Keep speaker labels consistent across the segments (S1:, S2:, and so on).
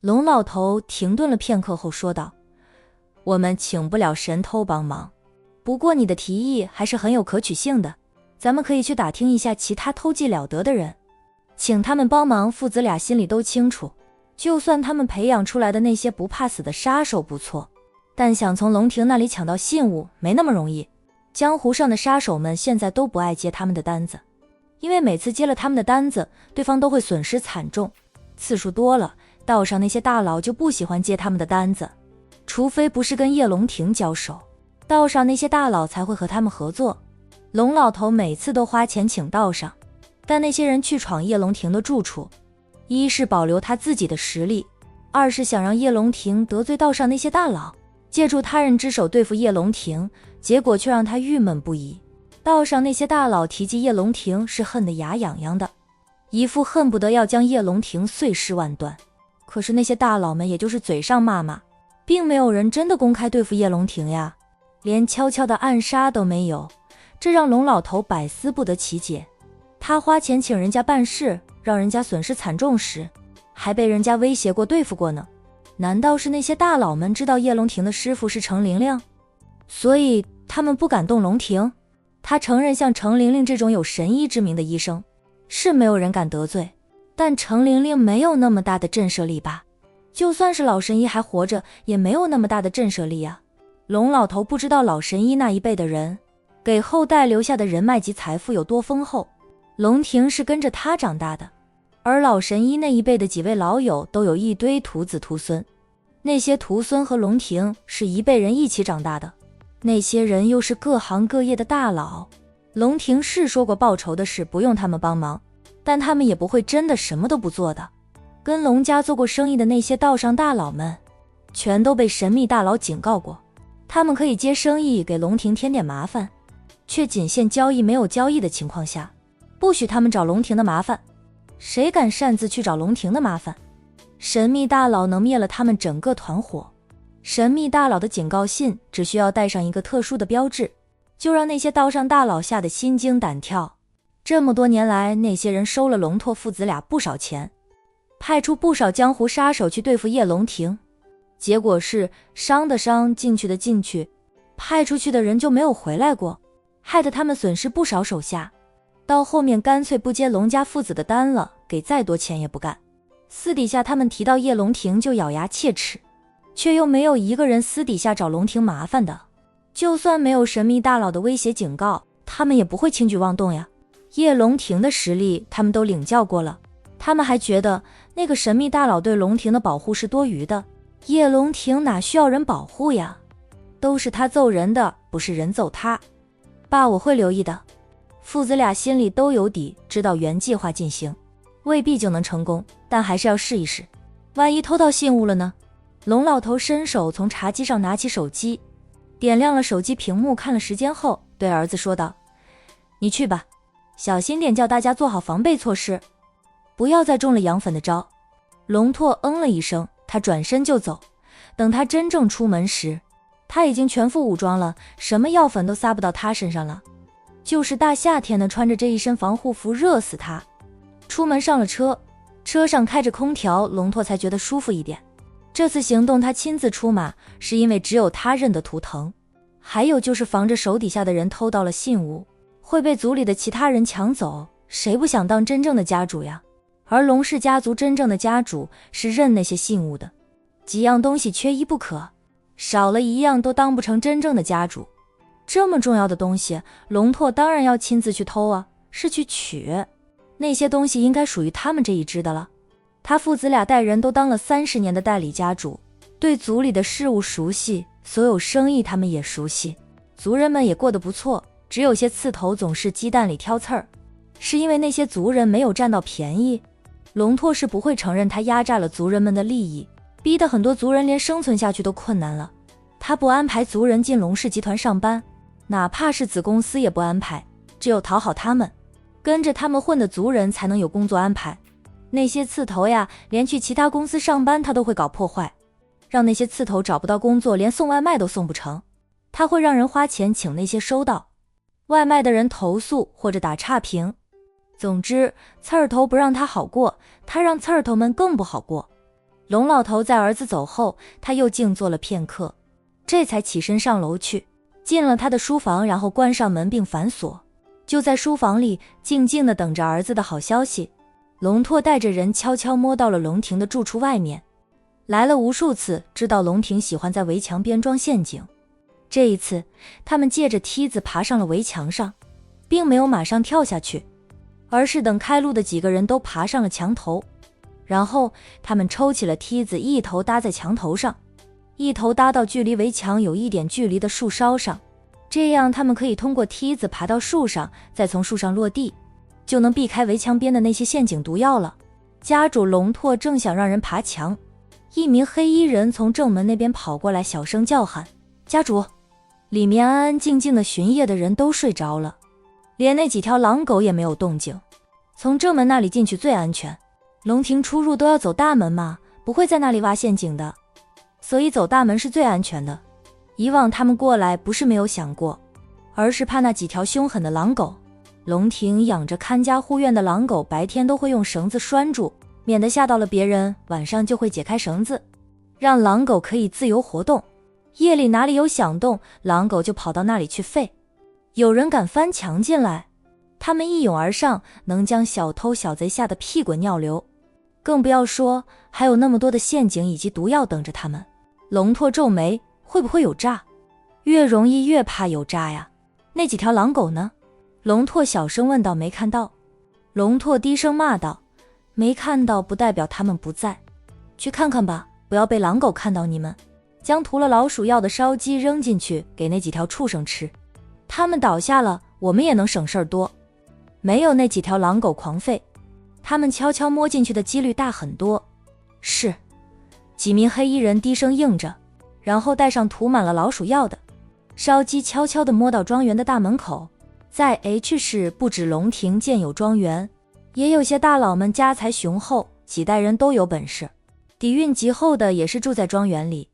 S1: 龙老头停顿了片刻后说道：我们请不了神偷帮忙，不过你的提议还是很有可取性的，咱们可以去打听一下其他偷技了得的人，请他们帮忙。父子俩心里都清楚，就算他们培养出来的那些不怕死的杀手不错，但想从龙庭那里抢到信物没那么容易。江湖上的杀手们现在都不爱接他们的单子，因为每次接了他们的单子，对方都会损失惨重，次数多了，道上那些大佬就不喜欢接他们的单子，除非不是跟叶龙庭交手，道上那些大佬才会和他们合作。龙老头每次都花钱请道上，但那些人去闯叶龙庭的住处，一是保留他自己的实力，二是想让叶龙庭得罪道上那些大佬，借助他人之手对付叶龙庭，结果却让他郁闷不已。道上那些大佬提及叶龙庭是恨得牙痒痒的，一副恨不得要将叶龙庭碎尸万段。可是那些大佬们也就是嘴上骂骂，并没有人真的公开对付叶龙庭呀，连悄悄的暗杀都没有，这让龙老头百思不得其解。他花钱请人家办事，让人家损失惨重时，还被人家威胁过对付过呢。难道是那些大佬们知道叶龙庭的师傅是程玲玲，所以他们不敢动龙庭？他承认像程玲玲这种有神医之名的医生是没有人敢得罪，但程玲玲没有那么大的震慑力吧？就算是老神医还活着，也没有那么大的震慑力啊。龙老头不知道老神医那一辈的人给后代留下的人脉及财富有多丰厚，龙庭是跟着他长大的，而老神医那一辈的几位老友都有一堆徒子徒孙，那些徒孙和龙庭是一辈人一起长大的，那些人又是各行各业的大佬。龙庭是说过报仇的事不用他们帮忙，但他们也不会真的什么都不做的。跟龙家做过生意的那些道上大佬们全都被神秘大佬警告过，他们可以接生意给龙庭添点麻烦，却仅限交易没有交易的情况下，不许他们找龙庭的麻烦。谁敢擅自去找龙庭的麻烦，神秘大佬能灭了他们整个团伙。神秘大佬的警告信只需要带上一个特殊的标志，就让那些道上大佬吓得心惊胆跳。这么多年来，那些人收了龙拓父子俩不少钱，派出不少江湖杀手去对付叶龙庭，结果是伤的伤，进去的进去，派出去的人就没有回来过，害得他们损失不少手下。到后面干脆不接龙家父子的单了，给再多钱也不干。私底下他们提到叶龙庭就咬牙切齿，却又没有一个人私底下找龙庭麻烦的。就算没有神秘大佬的威胁警告，他们也不会轻举妄动呀。叶龙庭的实力他们都领教过了，他们还觉得那个神秘大佬对龙庭的保护是多余的。叶龙庭哪需要人保护呀？都是他揍人的，不是人揍他。爸，我会留意的。父子俩心里都有底，知道原计划进行未必就能成功，但还是要试一试，万一偷到信物了呢？龙老头伸手从茶几上拿起手机，点亮了手机屏幕，看了时间后对儿子说道：你去吧，小心点，叫大家做好防备措施，不要再中了杨粉的招。龙拓嗯了一声，他转身就走。等他真正出门时，他已经全副武装了，什么药粉都撒不到他身上了。就是大夏天的，穿着这一身防护服热死他。出门上了车，车上开着空调，龙拓才觉得舒服一点。这次行动他亲自出马，是因为只有他认得图腾，还有就是防着手底下的人偷到了信物会被族里的其他人抢走，谁不想当真正的家主呀？而龙氏家族真正的家主是认那些信物的，几样东西缺一不可，少了一样都当不成真正的家主。这么重要的东西，龙拓当然要亲自去偷啊，是去取。那些东西应该属于他们这一支的了。他父子俩带人都当了30年的代理家主，对族里的事务熟悉，所有生意他们也熟悉，族人们也过得不错。只有些刺头总是鸡蛋里挑刺儿，是因为那些族人没有占到便宜。龙拓是不会承认他压榨了族人们的利益，逼得很多族人连生存下去都困难了。他不安排族人进龙氏集团上班，哪怕是子公司也不安排，只有讨好他们，跟着他们混的族人才能有工作安排。那些刺头呀，连去其他公司上班他都会搞破坏，让那些刺头找不到工作，连送外卖都送不成。他会让人花钱请那些收到外卖的人投诉或者打差评。总之，刺儿头不让他好过，他让刺儿头们更不好过。龙老头在儿子走后，他又静坐了片刻，这才起身上楼去，进了他的书房，然后关上门并反锁，就在书房里静静地等着儿子的好消息。龙拓带着人悄悄摸到了龙庭的住处外面，来了无数次，知道龙庭喜欢在围墙边装陷阱。这一次，他们借着梯子爬上了围墙上，并没有马上跳下去，而是等开路的几个人都爬上了墙头，然后他们抽起了梯子，一头搭在墙头上，一头搭到距离围墙有一点距离的树梢上，这样他们可以通过梯子爬到树上，再从树上落地，就能避开围墙边的那些陷阱毒药了。家主龙拓正想让人爬墙，一名黑衣人从正门那边跑过来，小声叫喊：家主！里面安安静静的巡夜的人都睡着了，连那几条狼狗也没有动静。从正门那里进去最安全，龙庭出入都要走大门嘛，不会在那里挖陷阱的，所以走大门是最安全的。以往他们过来不是没有想过，而是怕那几条凶狠的狼狗。龙庭养着看家护院的狼狗，白天都会用绳子拴住，免得吓到了别人，晚上就会解开绳子，让狼狗可以自由活动。夜里哪里有响动，狼狗就跑到那里去吠。有人敢翻墙进来，他们一涌而上，能将小偷小贼吓得屁滚尿流，更不要说还有那么多的陷阱以及毒药等着他们。龙拓皱眉，会不会有诈？越容易越怕有诈呀。那几条狼狗呢？龙拓小声问道。没看到。龙拓低声骂道，没看到不代表他们不在，去看看吧，不要被狼狗看到你们。将涂了老鼠药的烧鸡扔进去给那几条畜生吃，他们倒下了，我们也能省事儿多，没有那几条狼狗狂吠，他们悄悄摸进去的几率大很多。是，几名黑衣人低声应着，然后带上涂满了老鼠药的烧鸡，悄悄地摸到庄园的大门口。在 H 市不止龙庭建有庄园，也有些大佬们家财雄厚，几代人都有本事，底蕴极厚的也是住在庄园里。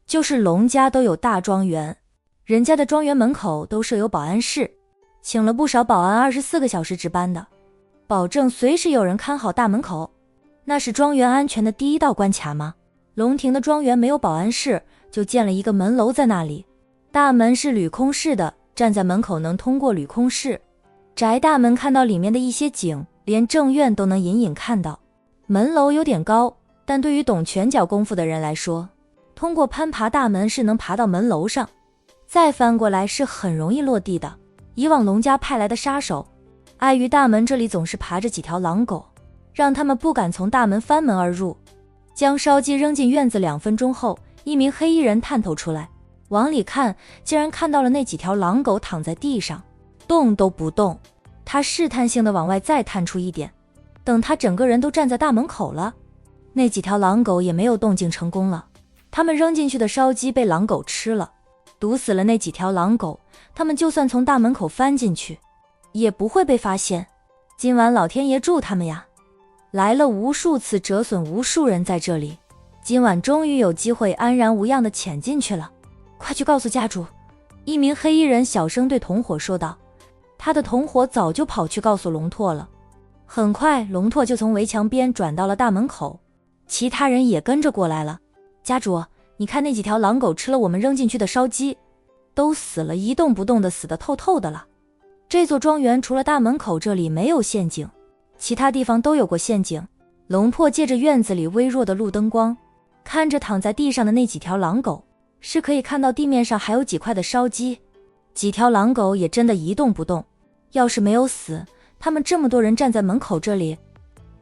S1: 就是龙家都有大庄园，人家的庄园门口都设有保安室，请了不少保安24个小时值班的，保证随时有人看好大门口，那是庄园安全的第一道关卡吗？龙庭的庄园没有保安室，就建了一个门楼在那里，大门是镂空式的，站在门口能通过镂空室宅大门看到里面的一些景，连正院都能隐隐看到。门楼有点高，但对于懂拳脚功夫的人来说，通过攀爬大门是能爬到门楼上，再翻过来是很容易落地的。以往龙家派来的杀手，碍于大门这里总是爬着几条狼狗，让他们不敢从大门翻门而入。将烧鸡扔进院子2分钟后，一名黑衣人探头出来，往里看，竟然看到了那几条狼狗躺在地上，动都不动。他试探性的往外再探出一点，等他整个人都站在大门口了，那几条狼狗也没有动静，成功了。他们扔进去的烧鸡被狼狗吃了，毒死了那几条狼狗，他们就算从大门口翻进去，也不会被发现。今晚老天爷助他们呀！来了无数次，折损无数人在这里，今晚终于有机会安然无恙地潜进去了。快去告诉家主！一名黑衣人小声对同伙说道。他的同伙早就跑去告诉龙拓了。很快，龙拓就从围墙边转到了大门口，其他人也跟着过来了。家主，你看那几条狼狗吃了我们扔进去的烧鸡，都死了，一动不动的，死得透透的了。这座庄园除了大门口这里没有陷阱，其他地方都有过陷阱。龙拓借着院子里微弱的路灯光，看着躺在地上的那几条狼狗，是可以看到地面上还有几块的烧鸡，几条狼狗也真的一动不动。要是没有死，他们这么多人站在门口这里，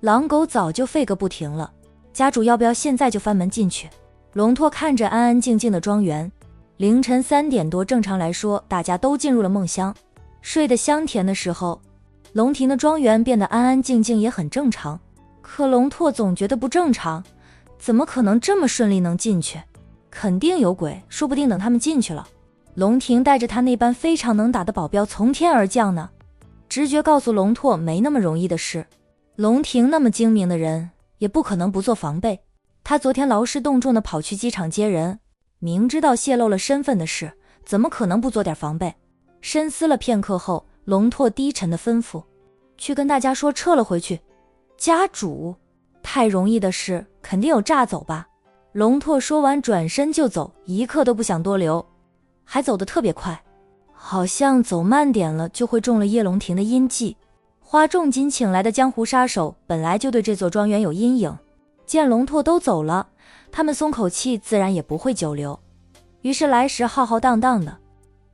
S1: 狼狗早就吠个不停了。家主要不要现在就翻门进去？龙拓看着安安静静的庄园，凌晨3点多，正常来说大家都进入了梦乡，睡得香甜的时候，龙庭的庄园变得安安静静也很正常。可龙拓总觉得不正常，怎么可能这么顺利能进去？肯定有鬼，说不定等他们进去了，龙庭带着他那班非常能打的保镖从天而降呢。直觉告诉龙拓没那么容易的事，龙庭那么精明的人也不可能不做防备。他昨天劳师动众地跑去机场接人，明知道泄露了身份的事，怎么可能不做点防备？深思了片刻后，龙拓低沉地吩咐，去跟大家说撤了回去。家主，太容易的事，肯定有诈走吧。龙拓说完转身就走，一刻都不想多留，还走得特别快，好像走慢点了就会中了叶龙庭的阴计。花重金请来的江湖杀手本来就对这座庄园有阴影，见龙拓都走了，他们松口气，自然也不会久留。于是来时浩浩荡荡的，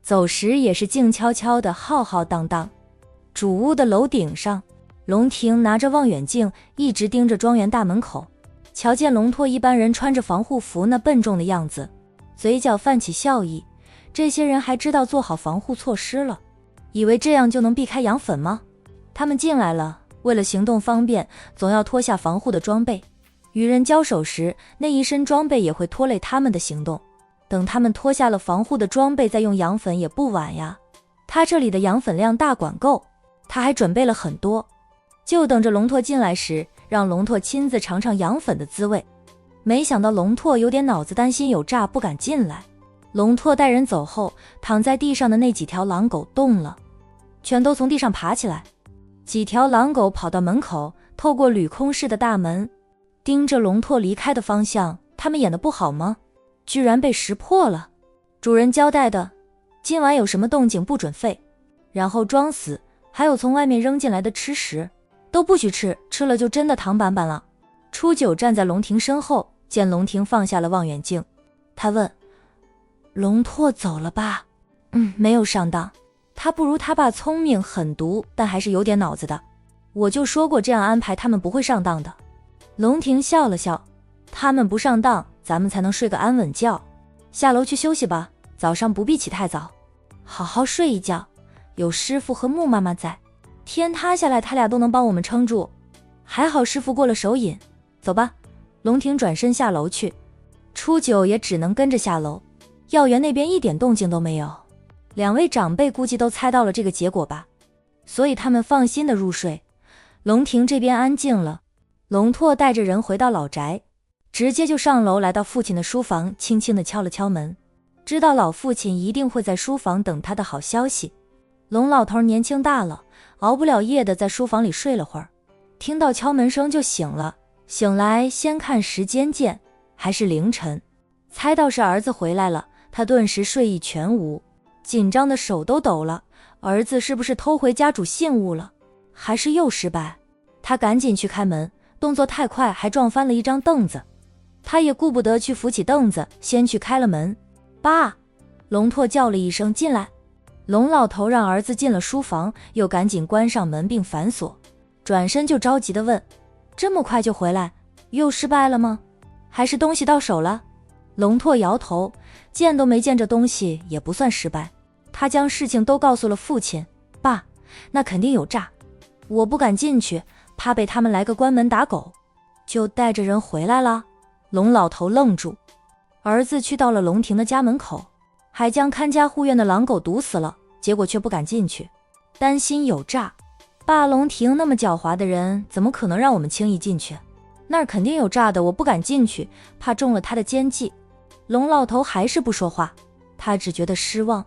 S1: 走时也是静悄悄的，浩浩荡荡。主屋的楼顶上，龙庭拿着望远镜一直盯着庄园大门口，瞧见龙拓一班人穿着防护服那笨重的样子，嘴角泛起笑意。这些人还知道做好防护措施了，以为这样就能避开羊粉吗？他们进来了，为了行动方便，总要脱下防护的装备，与人交手时，那一身装备也会拖累他们的行动。等他们脱下了防护的装备，再用羊粉也不晚呀。他这里的羊粉量大管够，他还准备了很多，就等着龙拓进来时，让龙拓亲自尝尝羊粉的滋味。没想到龙拓有点脑子，担心有诈，不敢进来。龙拓带人走后，躺在地上的那几条狼狗动了，全都从地上爬起来。几条狼狗跑到门口，透过镂空式的大门，盯着龙拓离开的方向。他们演得不好吗？居然被识破了。主人交代的，今晚有什么动静不准吠，然后装死，还有从外面扔进来的吃食都不许吃，吃了就真的躺板板了。初九站在龙庭身后，见龙庭放下了望远镜，他问：龙拓走了吧？没有上当，他不如他爸聪明狠毒，但还是有点脑子的。我就说过这样安排他们不会上当的。龙庭笑了笑，他们不上当，咱们才能睡个安稳觉。下楼去休息吧，早上不必起太早，好好睡一觉，有师傅和穆妈妈在，天塌下来他俩都能帮我们撑住。还好师傅过了手瘾。走吧。龙庭转身下楼去，初九也只能跟着下楼。药园那边一点动静都没有，两位长辈估计都猜到了这个结果吧，所以他们放心的入睡。龙庭这边安静了，龙拓带着人回到老宅，直接就上楼来到父亲的书房，轻轻地敲了敲门，知道老父亲一定会在书房等他的好消息。龙老头年轻大了，熬不了夜的在书房里睡了会儿，听到敲门声就醒了，醒来先看时间见，还是凌晨，猜到是儿子回来了，他顿时睡意全无，紧张的手都抖了。儿子是不是偷回家主信物了，还是又失败？他赶紧去开门，动作太快，还撞翻了一张凳子。他也顾不得去扶起凳子，先去开了门。爸！龙拓叫了一声，进来。龙老头让儿子进了书房，又赶紧关上门并反锁，转身就着急地问：这么快就回来，又失败了吗？还是东西到手了？龙拓摇头，见都没见这东西也不算失败。他将事情都告诉了父亲。爸，那肯定有诈，我不敢进去，怕被他们来个关门打狗，就带着人回来了。龙老头愣住，儿子去到了龙庭的家门口，还将看家护院的狼狗毒死了，结果却不敢进去，担心有诈。霸龙庭那么狡猾的人，怎么可能让我们轻易进去？那儿肯定有诈的，我不敢进去，怕中了他的奸计。龙老头还是不说话，他只觉得失望。